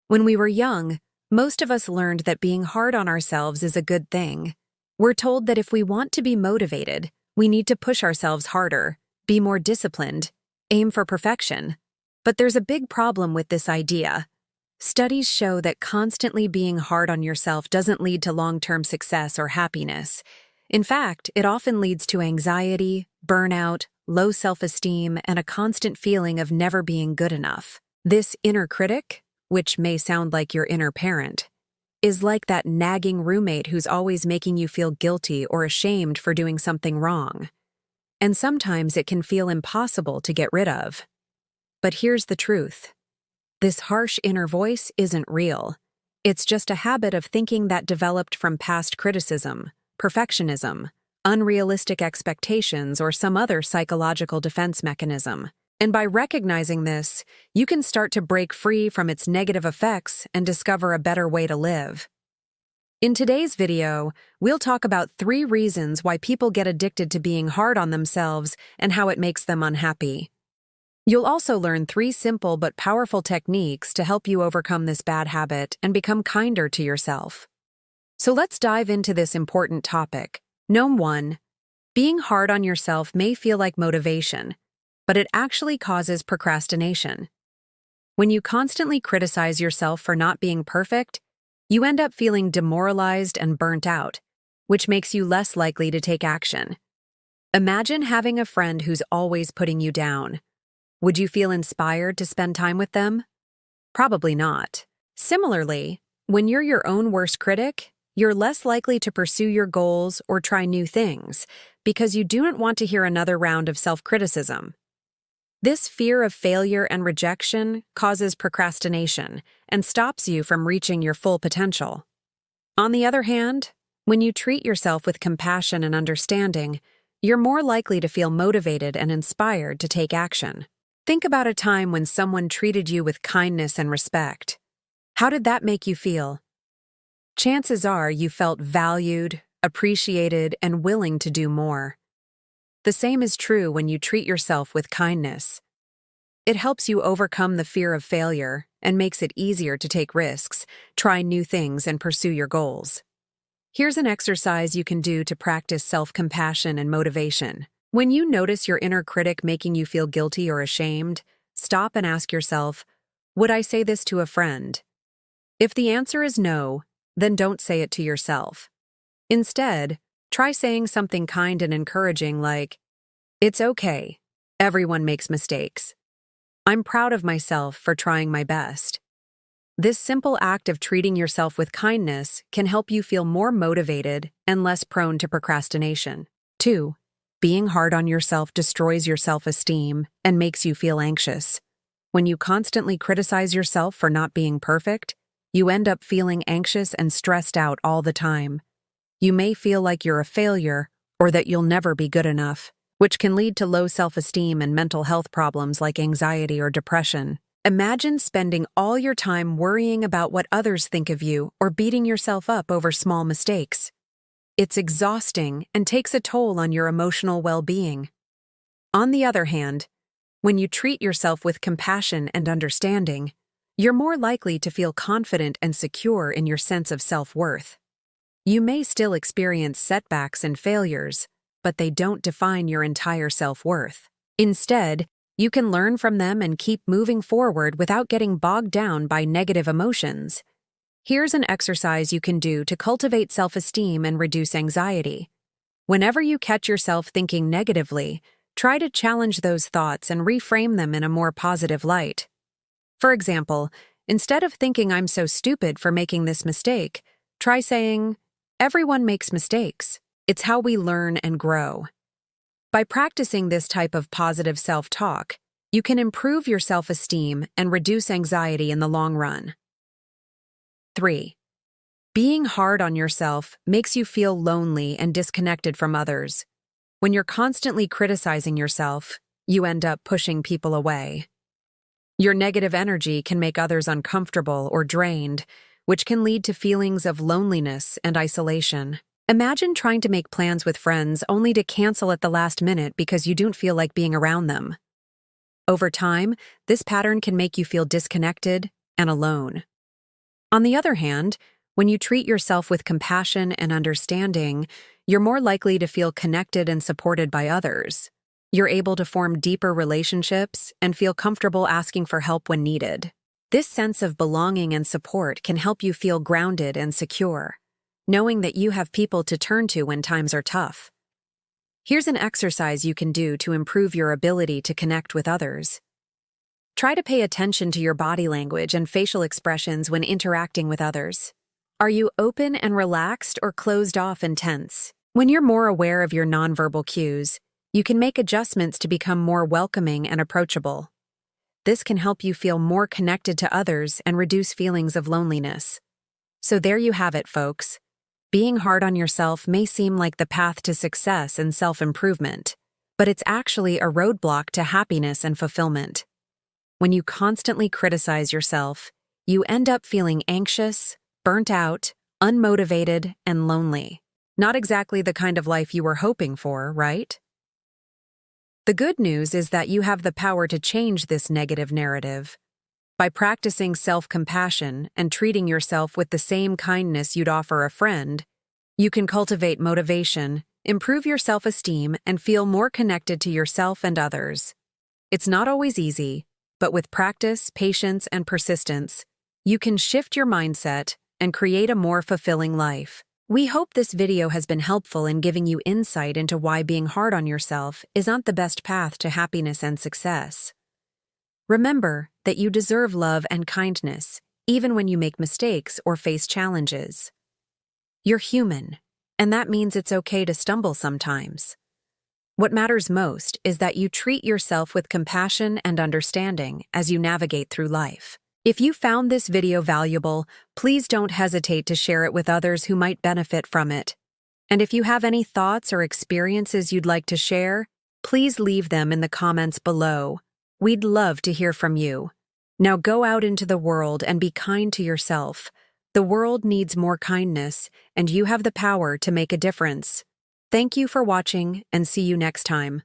When we were young, most of us learned that being hard on ourselves is a good thing. We're told that if we want to be motivated, we need to push ourselves harder, be more disciplined, aim for perfection. But there's a big problem with this idea. Studies show that constantly being hard on yourself doesn't lead to long-term success or happiness. In fact, it often leads to anxiety, burnout, low self-esteem, and a constant feeling of never being good enough. This inner critic, which may sound like your inner parent, is like that nagging roommate who's always making you feel guilty or ashamed for doing something wrong. And sometimes it can feel impossible to get rid of. But here's the truth. This harsh inner voice isn't real. It's just a habit of thinking that developed from past criticism, perfectionism, unrealistic expectations, or some other psychological defense mechanism. And by recognizing this, you can start to break free from its negative effects and discover a better way to live. In today's video, we'll talk about 3 reasons why people get addicted to being hard on themselves and how it makes them unhappy. You'll also learn 3 simple but powerful techniques to help you overcome this bad habit and become kinder to yourself. So let's dive into this important topic. Number 1. Being hard on yourself may feel like motivation, but it actually causes procrastination. When you constantly criticize yourself for not being perfect, you end up feeling demoralized and burnt out, which makes you less likely to take action. Imagine having a friend who's always putting you down. Would you feel inspired to spend time with them? Probably not. Similarly, when you're your own worst critic, you're less likely to pursue your goals or try new things because you don't want to hear another round of self-criticism. This fear of failure and rejection causes procrastination and stops you from reaching your full potential. On the other hand, when you treat yourself with compassion and understanding, you're more likely to feel motivated and inspired to take action. Think about a time when someone treated you with kindness and respect. How did that make you feel? Chances are you felt valued, appreciated, and willing to do more. The same is true when you treat yourself with kindness. It helps you overcome the fear of failure and makes it easier to take risks, try new things, and pursue your goals. Here's an exercise you can do to practice self-compassion and motivation. When you notice your inner critic making you feel guilty or ashamed, stop and ask yourself, would I say this to a friend? If the answer is no, then don't say it to yourself. Instead, try saying something kind and encouraging like, it's okay, everyone makes mistakes. I'm proud of myself for trying my best. This simple act of treating yourself with kindness can help you feel more motivated and less prone to procrastination. 2. Being hard on yourself destroys your self-esteem and makes you feel anxious. When you constantly criticize yourself for not being perfect, you end up feeling anxious and stressed out all the time. You may feel like you're a failure or that you'll never be good enough, which can lead to low self-esteem and mental health problems like anxiety or depression. Imagine spending all your time worrying about what others think of you or beating yourself up over small mistakes. It's exhausting and takes a toll on your emotional well-being. On the other hand, when you treat yourself with compassion and understanding, you're more likely to feel confident and secure in your sense of self-worth. You may still experience setbacks and failures, but they don't define your entire self-worth. Instead, you can learn from them and keep moving forward without getting bogged down by negative emotions. Here's an exercise you can do to cultivate self-esteem and reduce anxiety. Whenever you catch yourself thinking negatively, try to challenge those thoughts and reframe them in a more positive light. For example, instead of thinking I'm so stupid for making this mistake, try saying, everyone makes mistakes. It's how we learn and grow. By practicing this type of positive self-talk, you can improve your self-esteem and reduce anxiety in the long run. 3. Being hard on yourself makes you feel lonely and disconnected from others. When you're constantly criticizing yourself, you end up pushing people away. Your negative energy can make others uncomfortable or drained, which can lead to feelings of loneliness and isolation. Imagine trying to make plans with friends only to cancel at the last minute because you don't feel like being around them. Over time, this pattern can make you feel disconnected and alone. On the other hand, when you treat yourself with compassion and understanding, you're more likely to feel connected and supported by others. You're able to form deeper relationships and feel comfortable asking for help when needed. This sense of belonging and support can help you feel grounded and secure, knowing that you have people to turn to when times are tough. Here's an exercise you can do to improve your ability to connect with others. Try to pay attention to your body language and facial expressions when interacting with others. Are you open and relaxed or closed off and tense? When you're more aware of your nonverbal cues, you can make adjustments to become more welcoming and approachable. This can help you feel more connected to others and reduce feelings of loneliness. So there you have it, folks. Being hard on yourself may seem like the path to success and self-improvement, but it's actually a roadblock to happiness and fulfillment. When you constantly criticize yourself, you end up feeling anxious, burnt out, unmotivated, and lonely. Not exactly the kind of life you were hoping for, right? The good news is that you have the power to change this negative narrative. By practicing self-compassion and treating yourself with the same kindness you'd offer a friend, you can cultivate motivation, improve your self-esteem, and feel more connected to yourself and others. It's not always easy, but with practice, patience, and persistence, you can shift your mindset and create a more fulfilling life. We hope this video has been helpful in giving you insight into why being hard on yourself isn't the best path to happiness and success. Remember that you deserve love and kindness, even when you make mistakes or face challenges. You're human, and that means it's okay to stumble sometimes. What matters most is that you treat yourself with compassion and understanding as you navigate through life. If you found this video valuable, please don't hesitate to share it with others who might benefit from it. And if you have any thoughts or experiences you'd like to share, please leave them in the comments below. We'd love to hear from you. Now go out into the world and be kind to yourself. The world needs more kindness, and you have the power to make a difference. Thank you for watching, and see you next time.